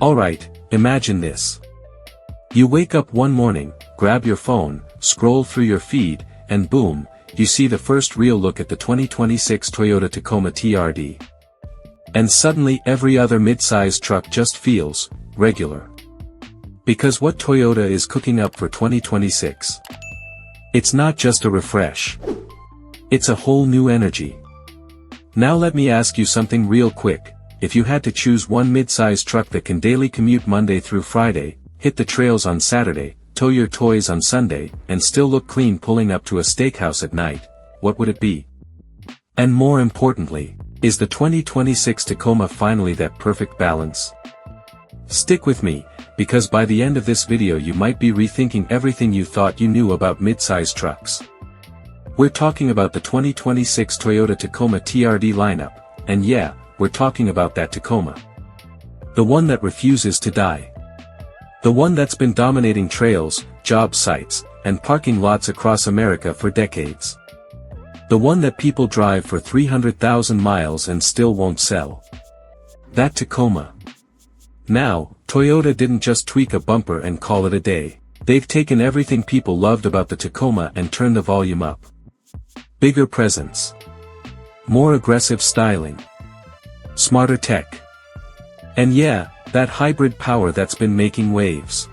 Alright, imagine this. You wake up one morning, grab your phone, scroll through your feed, and boom, you see the first real look at the 2026 Toyota Tacoma TRD. And suddenly every other mid-size truck just feels regular. Because what Toyota is cooking up for 2026? It's not just a refresh. It's a whole new energy. Now let me ask you something real quick. If you had to choose one mid-size truck that can daily commute Monday through Friday, hit the trails on Saturday, tow your toys on Sunday, and still look clean pulling up to a steakhouse at night, what would it be? And more importantly, is the 2026 Tacoma finally that perfect balance? Stick with me, because by the end of this video you might be rethinking everything you thought you knew about mid-size trucks. We're talking about the 2026 Toyota Tacoma TRD lineup, and yeah, we're talking about that Tacoma. The one that refuses to die. The one that's been dominating trails, job sites, and parking lots across America for decades. The one that people drive for 300,000 miles and still won't sell. That Tacoma. Now, Toyota didn't just tweak a bumper and call it a day. They've taken everything people loved about the Tacoma and turned the volume up. Bigger presence. More aggressive styling. Smarter tech. And yeah, that hybrid power that's been making waves.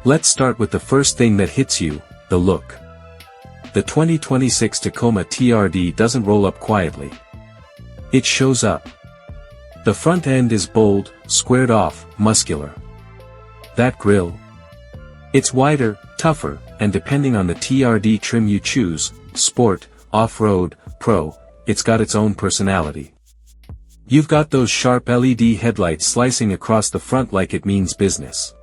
Let's start with the first thing that hits you, the look. The 2026 Tacoma TRD doesn't roll up quietly. It shows up. The front end is bold, squared off, muscular. That grille. It's wider, tougher, and depending on the TRD trim you choose, Sport, Off-Road, Pro, it's got its own personality. You've got those sharp LED headlights slicing across the front like it means business.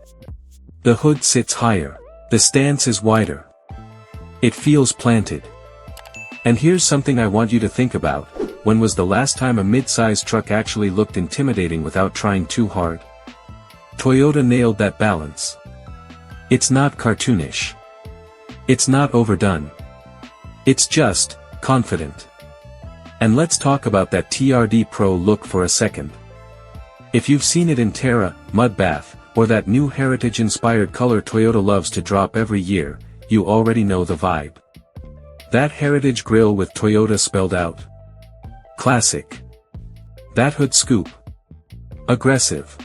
The hood sits higher. The stance is wider. It feels planted. And here's something I want you to think about. When was the last time a mid-size truck actually looked intimidating without trying too hard? Toyota nailed that balance. It's not cartoonish. It's not overdone. It's just confident. And let's talk about that TRD Pro look for a second. If you've seen it in Terra, Mudbath, or that new heritage-inspired color Toyota loves to drop every year, you already know the vibe. That heritage grille with Toyota spelled out. Classic. That hood scoop. Aggressive.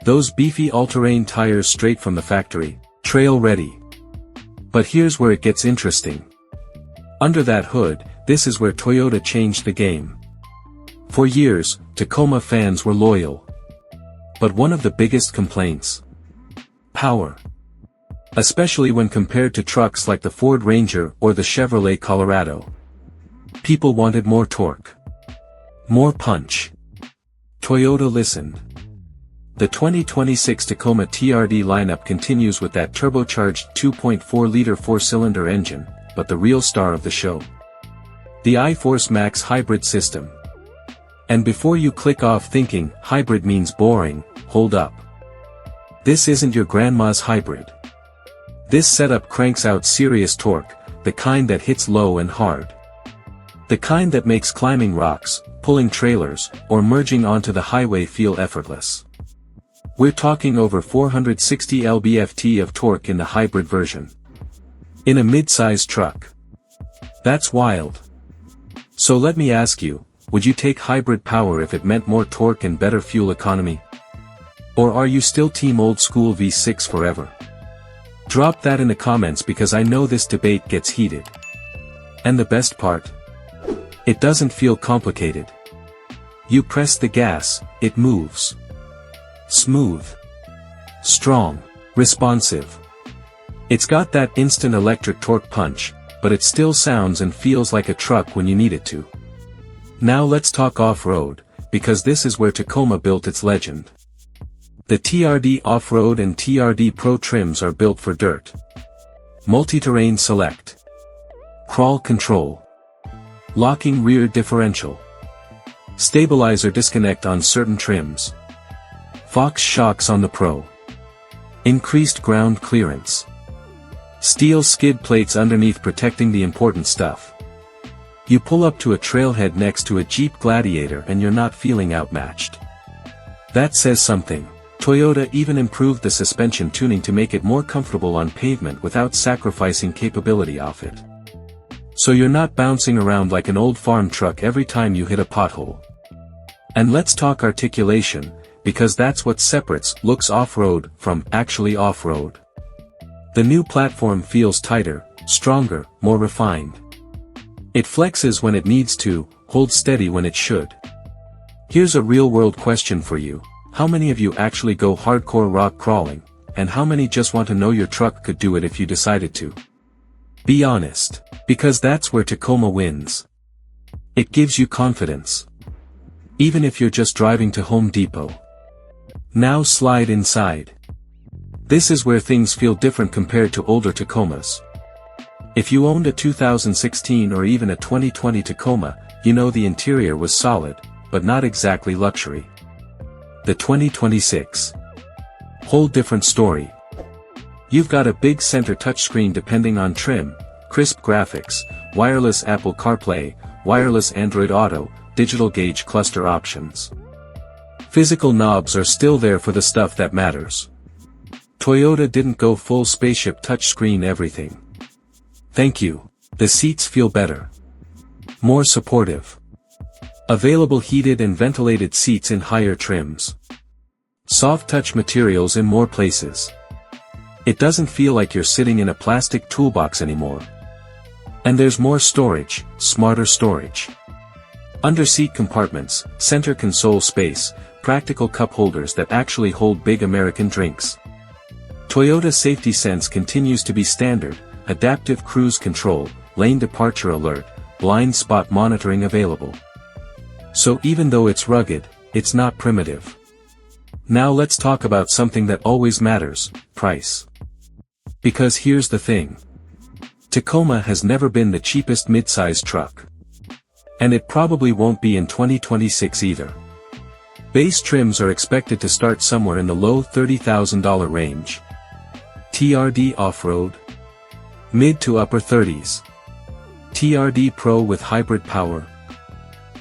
Those beefy all-terrain tires straight from the factory, trail ready. But here's where it gets interesting. Under that hood, this is where Toyota changed the game. For years, Tacoma fans were loyal. But one of the biggest complaints? Power. Especially when compared to trucks like the Ford Ranger or the Chevrolet Colorado. People wanted more torque. More punch. Toyota listened. The 2026 Tacoma TRD lineup continues with that turbocharged 2.4-liter four-cylinder engine, but the real star of the show. The iForce Max hybrid system. And before you click off thinking, hybrid means boring, hold up. This isn't your grandma's hybrid. This setup cranks out serious torque, the kind that hits low and hard. The kind that makes climbing rocks, pulling trailers, or merging onto the highway feel effortless. We're talking over 460 lb-ft of torque in the hybrid version. In a mid-size truck. That's wild. So let me ask you, would you take hybrid power if it meant more torque and better fuel economy? Or are you still team old school V6 forever? Drop that in the comments because I know this debate gets heated. And the best part? It doesn't feel complicated. You press the gas, it moves. Smooth. Strong. Responsive. It's got that instant electric torque punch, but it still sounds and feels like a truck when you need it to. Now let's talk off-road, because this is where Tacoma built its legend. The TRD Off-Road and TRD Pro trims are built for dirt. Multi-terrain select. Crawl control. Locking rear differential. Stabilizer disconnect on certain trims. Fox shocks on the Pro. Increased ground clearance. Steel skid plates underneath protecting the important stuff. You pull up to a trailhead next to a Jeep Gladiator and you're not feeling outmatched. That says something. Toyota even improved the suspension tuning to make it more comfortable on pavement without sacrificing capability of it. So you're not bouncing around like an old farm truck every time you hit a pothole. And let's talk articulation, because that's what separates looks off-road from actually off-road. The new platform feels tighter, stronger, more refined. It flexes when it needs to, holds steady when it should. Here's a real-world question for you. How many of you actually go hardcore rock crawling, and how many just want to know your truck could do it if you decided to? Be honest, because that's where Tacoma wins. It gives you confidence. Even if you're just driving to Home Depot. Now slide inside. This is where things feel different compared to older Tacomas. If you owned a 2016 or even a 2020 Tacoma, you know the interior was solid, but not exactly luxury. The 2026. Whole different story. You've got a big center touchscreen depending on trim, crisp graphics, wireless Apple CarPlay, wireless Android Auto, digital gauge cluster options. Physical knobs are still there for the stuff that matters. Toyota didn't go full spaceship touchscreen everything. Thank you. The seats feel better. More supportive. Available heated and ventilated seats in higher trims. Soft touch materials in more places. It doesn't feel like you're sitting in a plastic toolbox anymore. And there's more storage, smarter storage. Under-seat compartments, center console space, practical cup holders that actually hold big American drinks. Toyota Safety Sense continues to be standard, adaptive cruise control, lane departure alert, blind spot monitoring available. So even though it's rugged, it's not primitive. Now let's talk about something that always matters, price. Because here's the thing. Tacoma has never been the cheapest midsize truck. And it probably won't be in 2026 either. Base trims are expected to start somewhere in the low $30,000 range. TRD Off-Road. Mid to upper 30s. TRD Pro with hybrid power.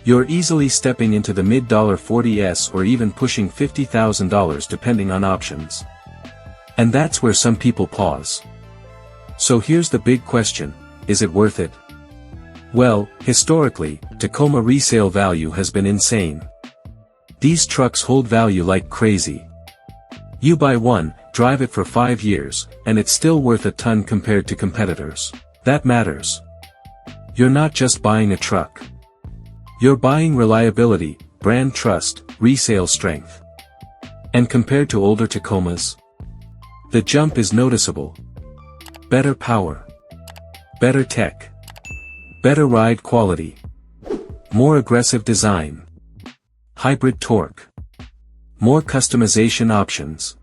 You're easily stepping into the mid-$40s or even pushing $50,000 depending on options. And that's where some people pause. So here's the big question, is it worth it? Well, historically, Tacoma resale value has been insane. These trucks hold value like crazy. You buy one, drive it for 5 years, and it's still worth a ton compared to competitors. That matters. You're not just buying a truck. You're buying reliability, brand trust, resale strength. And compared to older Tacomas, the jump is noticeable. Better power. Better tech. Better ride quality. More aggressive design. Hybrid torque. More customization options.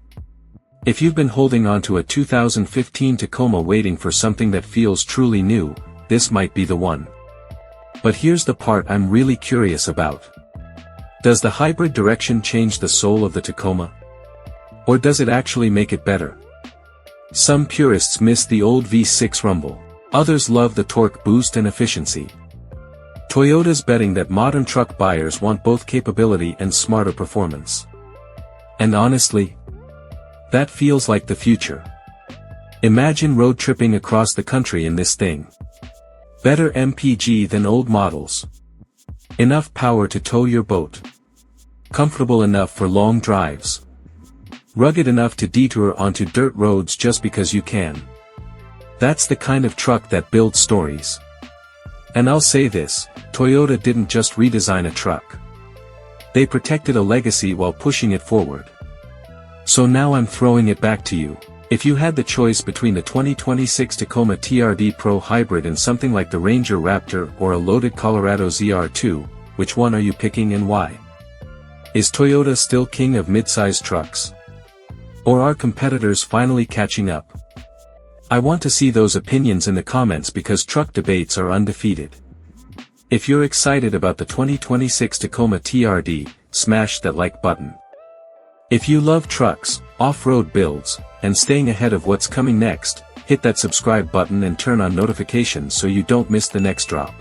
If you've been holding on to a 2015 Tacoma waiting for something that feels truly new, this might be the one. But here's the part I'm really curious about. Does the hybrid direction change the soul of the Tacoma? Or does it actually make it better? Some purists miss the old V6 rumble. Others love the torque boost and efficiency. Toyota's betting that modern truck buyers want both capability and smarter performance. And honestly, that feels like the future. Imagine road tripping across the country in this thing. Better MPG than old models. Enough power to tow your boat. Comfortable enough for long drives. Rugged enough to detour onto dirt roads just because you can. That's the kind of truck that builds stories. And I'll say this, Toyota didn't just redesign a truck. They protected a legacy while pushing it forward. So now I'm throwing it back to you. If you had the choice between the 2026 Tacoma TRD Pro Hybrid and something like the Ranger Raptor or a loaded Colorado ZR2, which one are you picking and why? Is Toyota still king of midsize trucks? Or are competitors finally catching up? I want to see those opinions in the comments because truck debates are undefeated. If you're excited about the 2026 Tacoma TRD, smash that like button. If you love trucks, off-road builds, and staying ahead of what's coming next, hit that subscribe button and turn on notifications so you don't miss the next drop.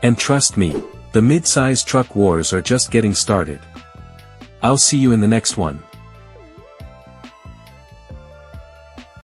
And trust me, the mid-size truck wars are just getting started. I'll see you in the next one.